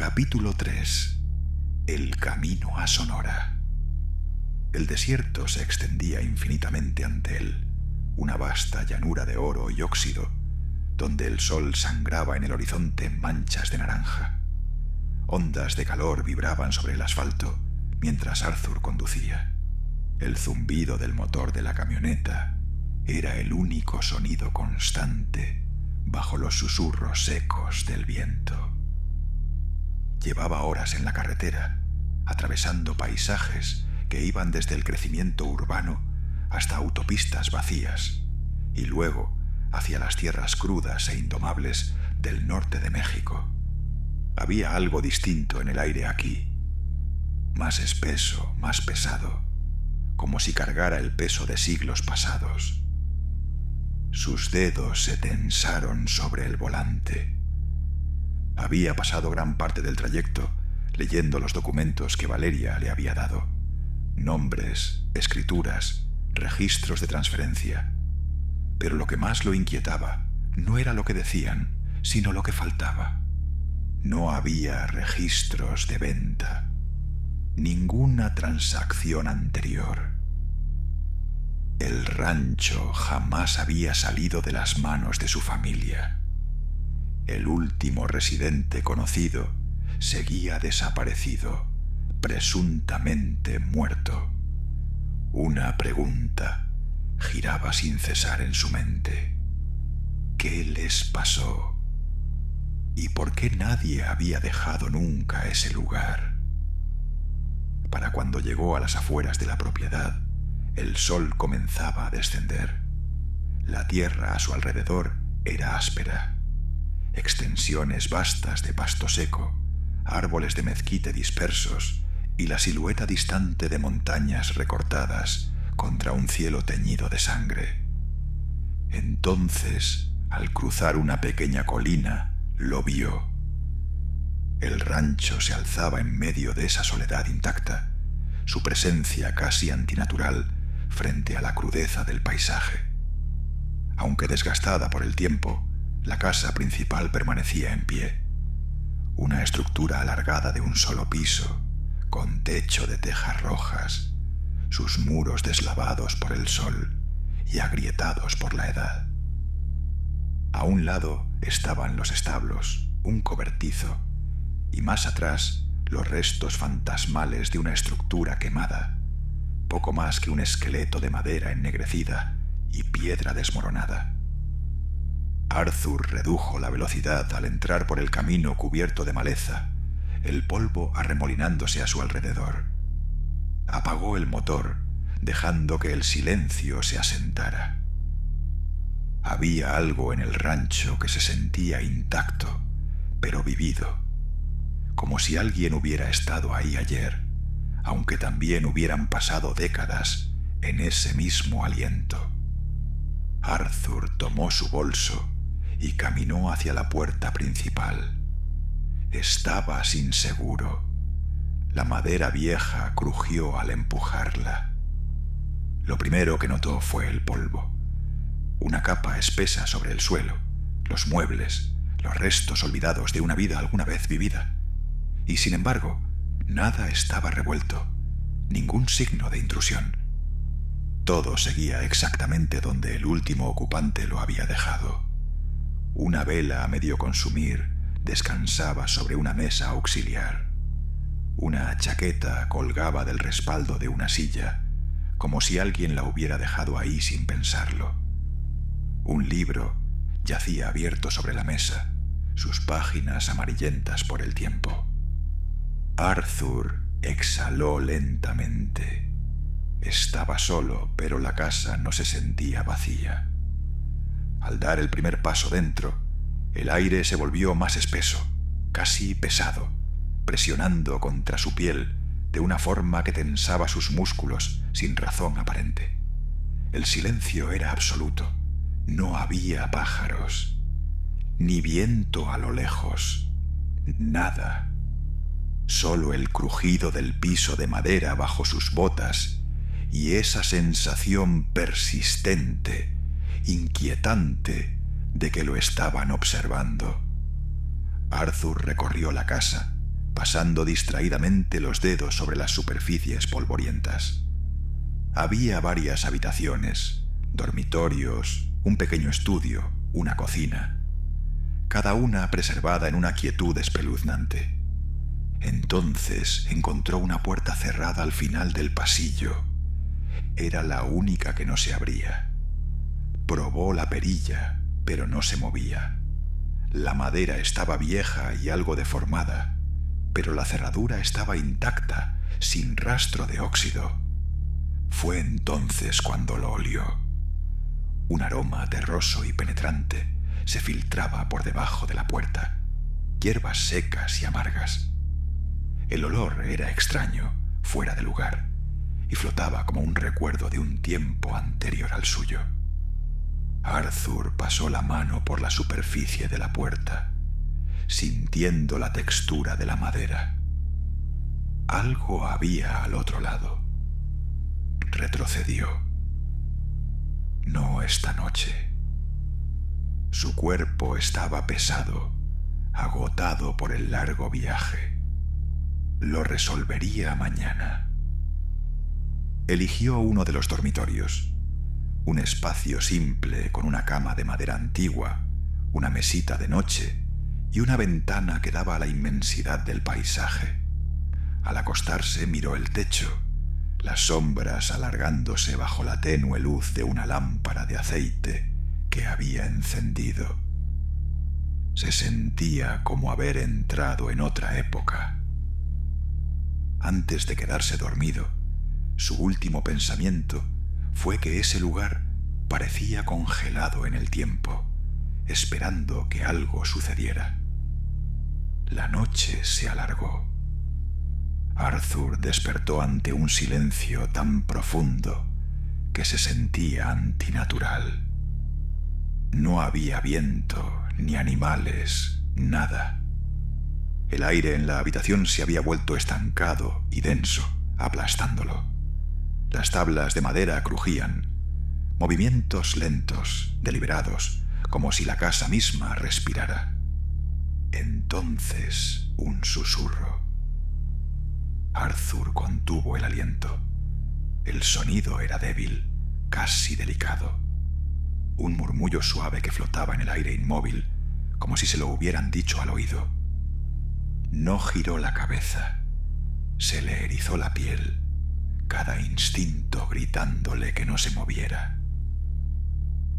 Capítulo 3. El camino a Sonora. El desierto se extendía infinitamente ante él, una vasta llanura de oro y óxido, donde el sol sangraba en el horizonte en manchas de naranja. Ondas de calor vibraban sobre el asfalto mientras Arthur conducía. El zumbido del motor de la camioneta era el único sonido constante bajo los susurros secos del viento. Llevaba horas en la carretera, atravesando paisajes que iban desde el crecimiento urbano hasta autopistas vacías y luego hacia las tierras crudas e indomables del norte de México. Había algo distinto en el aire aquí, más espeso, más pesado, como si cargara el peso de siglos pasados. Sus dedos se tensaron sobre el volante. Había pasado gran parte del trayecto leyendo los documentos que Valeria le había dado. Nombres, escrituras, registros de transferencia. Pero lo que más lo inquietaba no era lo que decían, sino lo que faltaba. No había registros de venta. Ninguna transacción anterior. El rancho jamás había salido de las manos de su familia. El último residente conocido seguía desaparecido, presuntamente muerto. Una pregunta giraba sin cesar en su mente. ¿Qué les pasó? ¿Y por qué nadie había dejado nunca ese lugar? Para cuando llegó a las afueras de la propiedad, el sol comenzaba a descender. La tierra a su alrededor era áspera. Extensiones vastas de pasto seco, árboles de mezquite dispersos y la silueta distante de montañas recortadas contra un cielo teñido de sangre. Entonces, al cruzar una pequeña colina, lo vio. El rancho se alzaba en medio de esa soledad intacta, su presencia casi antinatural frente a la crudeza del paisaje. Aunque desgastada por el tiempo, la casa principal permanecía en pie. Una estructura alargada de un solo piso, con techo de tejas rojas, sus muros deslavados por el sol y agrietados por la edad. A un lado estaban los establos, un cobertizo, y más atrás los restos fantasmales de una estructura quemada, poco más que un esqueleto de madera ennegrecida y piedra desmoronada. Arthur redujo la velocidad al entrar por el camino cubierto de maleza, el polvo arremolinándose a su alrededor. Apagó el motor, dejando que el silencio se asentara. Había algo en el rancho que se sentía intacto, pero vivido, como si alguien hubiera estado ahí ayer, aunque también hubieran pasado décadas en ese mismo aliento. Arthur tomó su bolso y caminó hacia la puerta principal. Estaba sin seguro. La madera vieja crujió al empujarla. Lo primero que notó fue el polvo. Una capa espesa sobre el suelo, los muebles, los restos olvidados de una vida alguna vez vivida. Y sin embargo, nada estaba revuelto, ningún signo de intrusión. Todo seguía exactamente donde el último ocupante lo había dejado. Una vela a medio consumir descansaba sobre una mesa auxiliar. Una chaqueta colgaba del respaldo de una silla, como si alguien la hubiera dejado ahí sin pensarlo. Un libro yacía abierto sobre la mesa, sus páginas amarillentas por el tiempo. Arthur exhaló lentamente. Estaba solo, pero la casa no se sentía vacía. Al dar el primer paso dentro, el aire se volvió más espeso, casi pesado, presionando contra su piel de una forma que tensaba sus músculos sin razón aparente. El silencio era absoluto. No había pájaros, ni viento a lo lejos, nada. Solo el crujido del piso de madera bajo sus botas y esa sensación persistente, inquietante, de que lo estaban observando. Arthur recorrió la casa, pasando distraídamente los dedos sobre las superficies polvorientas. Había varias habitaciones, dormitorios, un pequeño estudio, una cocina, cada una preservada en una quietud espeluznante. Entonces encontró una puerta cerrada al final del pasillo. Era la única que no se abría. Probó la perilla, pero no se movía. La madera estaba vieja y algo deformada, pero la cerradura estaba intacta, sin rastro de óxido. Fue entonces cuando lo olió. Un aroma terroso y penetrante se filtraba por debajo de la puerta, hierbas secas y amargas. El olor era extraño, fuera de lugar, y flotaba como un recuerdo de un tiempo anterior al suyo. Arthur pasó la mano por la superficie de la puerta, sintiendo la textura de la madera. Algo había al otro lado. Retrocedió. No esta noche. Su cuerpo estaba pesado, agotado por el largo viaje. Lo resolvería mañana. Eligió uno de los dormitorios. Un espacio simple con una cama de madera antigua, una mesita de noche y una ventana que daba a la inmensidad del paisaje. Al acostarse miró el techo, las sombras alargándose bajo la tenue luz de una lámpara de aceite que había encendido. Se sentía como haber entrado en otra época. Antes de quedarse dormido, su último pensamiento fue que ese lugar parecía congelado en el tiempo, esperando que algo sucediera. La noche se alargó. Arthur despertó ante un silencio tan profundo que se sentía antinatural. No había viento, ni animales, nada. El aire en la habitación se había vuelto estancado y denso, aplastándolo. Las tablas de madera crujían, movimientos lentos, deliberados, como si la casa misma respirara. Entonces, un susurro. Arthur contuvo el aliento. El sonido era débil, casi delicado. Un murmullo suave que flotaba en el aire inmóvil, como si se lo hubieran dicho al oído. No giró la cabeza. Se le erizó la piel, cada instinto gritándole que no se moviera.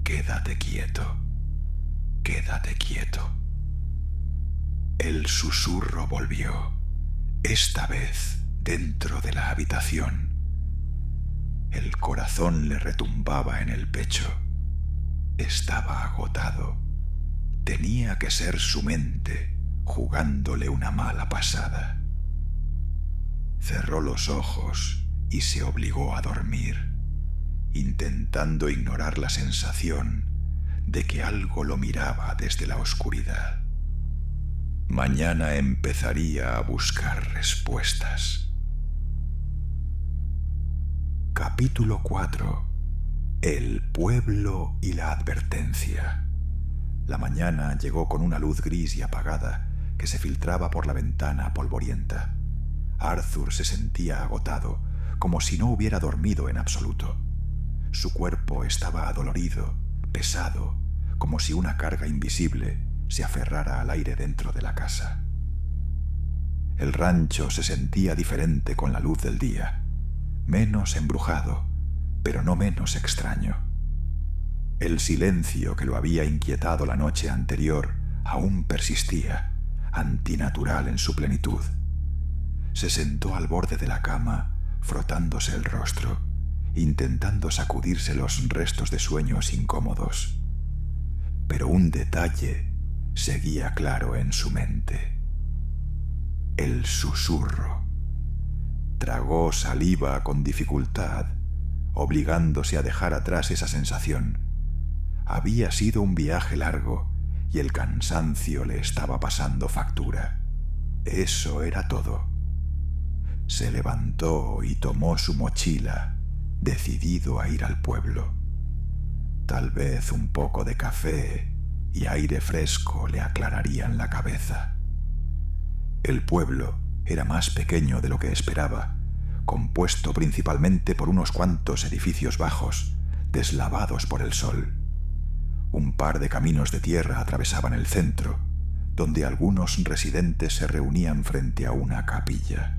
Quédate quieto, quédate quieto. El susurro volvió, esta vez dentro de la habitación. El corazón le retumbaba en el pecho. Estaba agotado. Tenía que ser su mente jugándole una mala pasada. Cerró los ojos y se obligó a dormir, intentando ignorar la sensación de que algo lo miraba desde la oscuridad. Mañana empezaría a buscar respuestas. Capítulo 4. El pueblo y la advertencia. La mañana llegó con una luz gris y apagada que se filtraba por la ventana polvorienta. Arthur se sentía agotado, como si no hubiera dormido en absoluto. Su cuerpo estaba adolorido, pesado, como si una carga invisible se aferrara al aire dentro de la casa. El rancho se sentía diferente con la luz del día, menos embrujado, pero no menos extraño. El silencio que lo había inquietado la noche anterior aún persistía, antinatural en su plenitud. Se sentó al borde de la cama, frotándose el rostro, intentando sacudirse los restos de sueños incómodos. Pero un detalle seguía claro en su mente. El susurro. Tragó saliva con dificultad, obligándose a dejar atrás esa sensación. Había sido un viaje largo y el cansancio le estaba pasando factura. Eso era todo. Se levantó y tomó su mochila, decidido a ir al pueblo. Tal vez un poco de café y aire fresco le aclararían la cabeza. El pueblo era más pequeño de lo que esperaba, compuesto principalmente por unos cuantos edificios bajos, deslavados por el sol. Un par de caminos de tierra atravesaban el centro, donde algunos residentes se reunían frente a una capilla.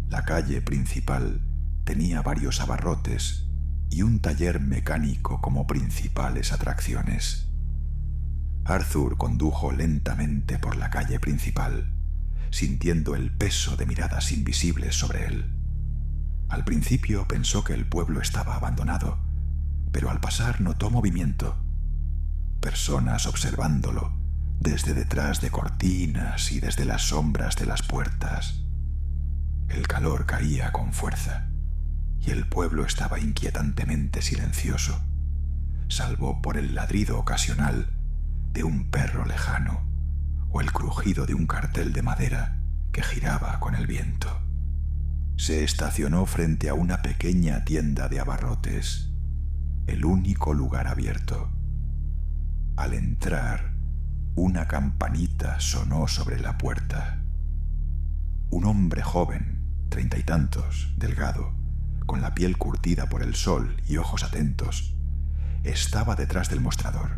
La calle principal tenía varios abarrotes y un taller mecánico como principales atracciones. Arthur condujo lentamente por la calle principal, sintiendo el peso de miradas invisibles sobre él. Al principio pensó que el pueblo estaba abandonado, pero al pasar notó movimiento. Personas observándolo desde detrás de cortinas y desde las sombras de las puertas. El calor caía con fuerza y el pueblo estaba inquietantemente silencioso, salvo por el ladrido ocasional de un perro lejano o el crujido de un cartel de madera que giraba con el viento. Se estacionó frente a una pequeña tienda de abarrotes, el único lugar abierto. Al entrar, una campanita sonó sobre la puerta. Un hombre joven, 30 y tantos, delgado, con la piel curtida por el sol y ojos atentos, estaba detrás del mostrador.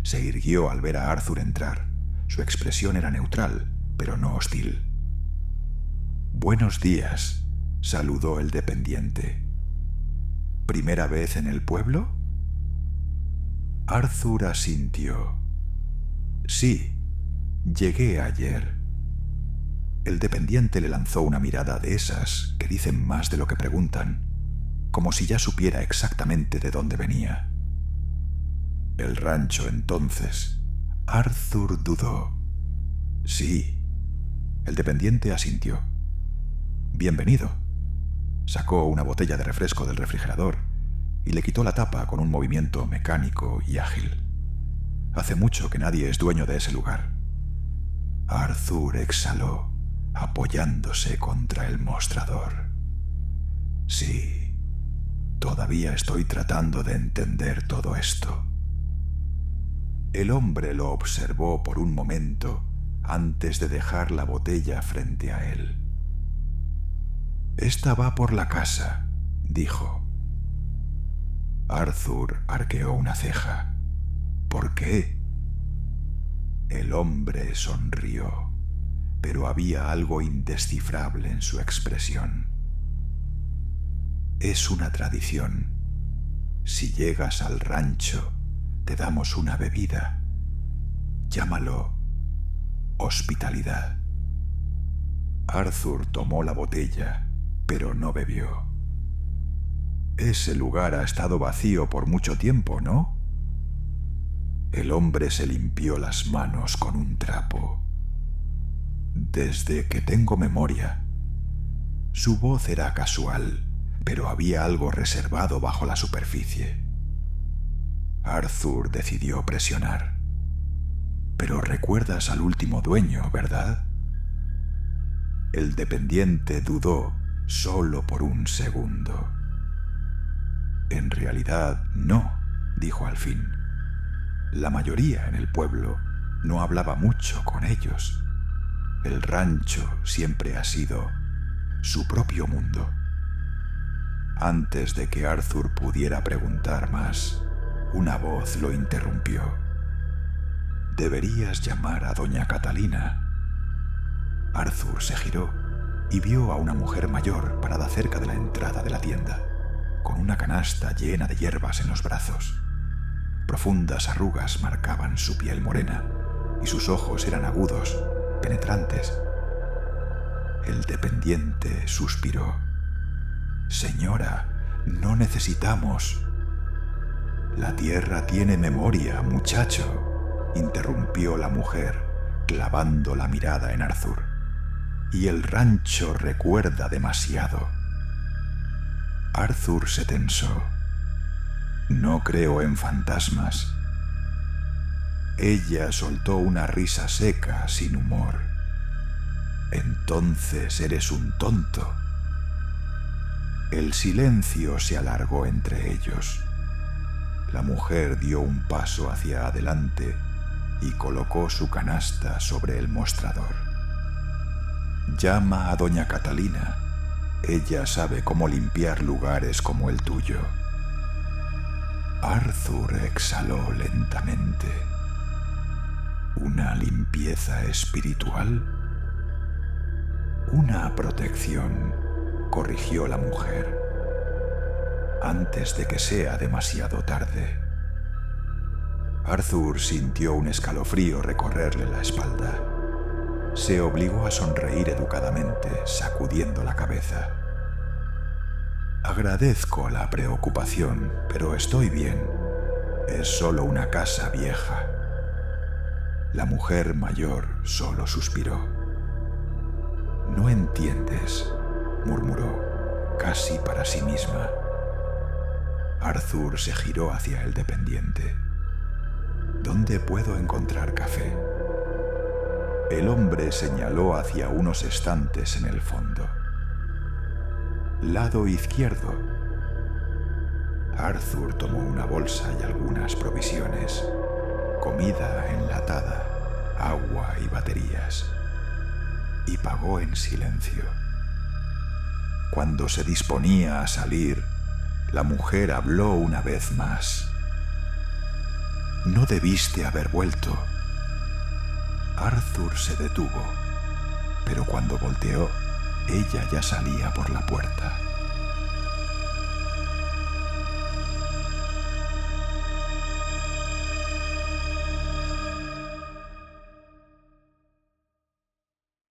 Se irguió al ver a Arthur entrar. Su expresión era neutral, pero no hostil. «Buenos días», saludó el dependiente. «¿Primera vez en el pueblo?» Arthur asintió. «Sí, llegué ayer». El dependiente le lanzó una mirada de esas que dicen más de lo que preguntan, como si ya supiera exactamente de dónde venía. El rancho, entonces. Arthur dudó. «Sí». El dependiente asintió. «Bienvenido». Sacó una botella de refresco del refrigerador y le quitó la tapa con un movimiento mecánico y ágil. Hace mucho que nadie es dueño de ese lugar. Arthur exhaló, apoyándose contra el mostrador. «Sí, todavía estoy tratando de entender todo esto». El hombre lo observó por un momento antes de dejar la botella frente a él. «Esta va por la casa», dijo. Arthur arqueó una ceja. «¿Por qué?» El hombre sonrió, pero había algo indescifrable en su expresión. «Es una tradición. Si llegas al rancho, te damos una bebida. Llámalo hospitalidad». Arthur tomó la botella, pero no bebió. «Ese lugar ha estado vacío por mucho tiempo, ¿no?» El hombre se limpió las manos con un trapo. «Desde que tengo memoria». Su voz era casual, pero había algo reservado bajo la superficie. Arthur decidió presionar. «Pero recuerdas al último dueño, ¿verdad?» El dependiente dudó solo por un segundo. «En realidad, no», dijo al fin. La mayoría en el pueblo no hablaba mucho con ellos. El rancho siempre ha sido su propio mundo. Antes de que Arthur pudiera preguntar más, una voz lo interrumpió. «Deberías llamar a doña Catalina». Arthur se giró y vio a una mujer mayor parada cerca de la entrada de la tienda, con una canasta llena de hierbas en los brazos. Profundas arrugas marcaban su piel morena y sus ojos eran agudos, penetrantes. El dependiente suspiró. «Señora, no necesitamos». «La tierra tiene memoria, muchacho», interrumpió la mujer, clavando la mirada en Arthur. «Y el rancho recuerda demasiado». Arthur se tensó. «No creo en fantasmas». Ella soltó una risa seca, sin humor. «Entonces eres un tonto». El silencio se alargó entre ellos. La mujer dio un paso hacia adelante y colocó su canasta sobre el mostrador. Llama a doña Catalina. Ella sabe cómo limpiar lugares como el tuyo. Arthur exhaló lentamente. ¿Una limpieza espiritual? Una protección, corrigió la mujer, antes de que sea demasiado tarde. Arthur sintió un escalofrío recorrerle la espalda. Se obligó a sonreír educadamente, sacudiendo la cabeza. Agradezco la preocupación, pero estoy bien. Es solo una casa vieja. La mujer mayor solo suspiró. No entiendes, murmuró, casi para sí misma. Arthur se giró hacia el dependiente. ¿Dónde puedo encontrar café? El hombre señaló hacia unos estantes en el fondo. Lado izquierdo. Arthur tomó una bolsa y algunas provisiones, comida enlatada, agua y baterías, y pagó en silencio. Cuando se disponía a salir, la mujer habló una vez más. No debiste haber vuelto. Arthur se detuvo, pero cuando volteó, ella ya salía por la puerta.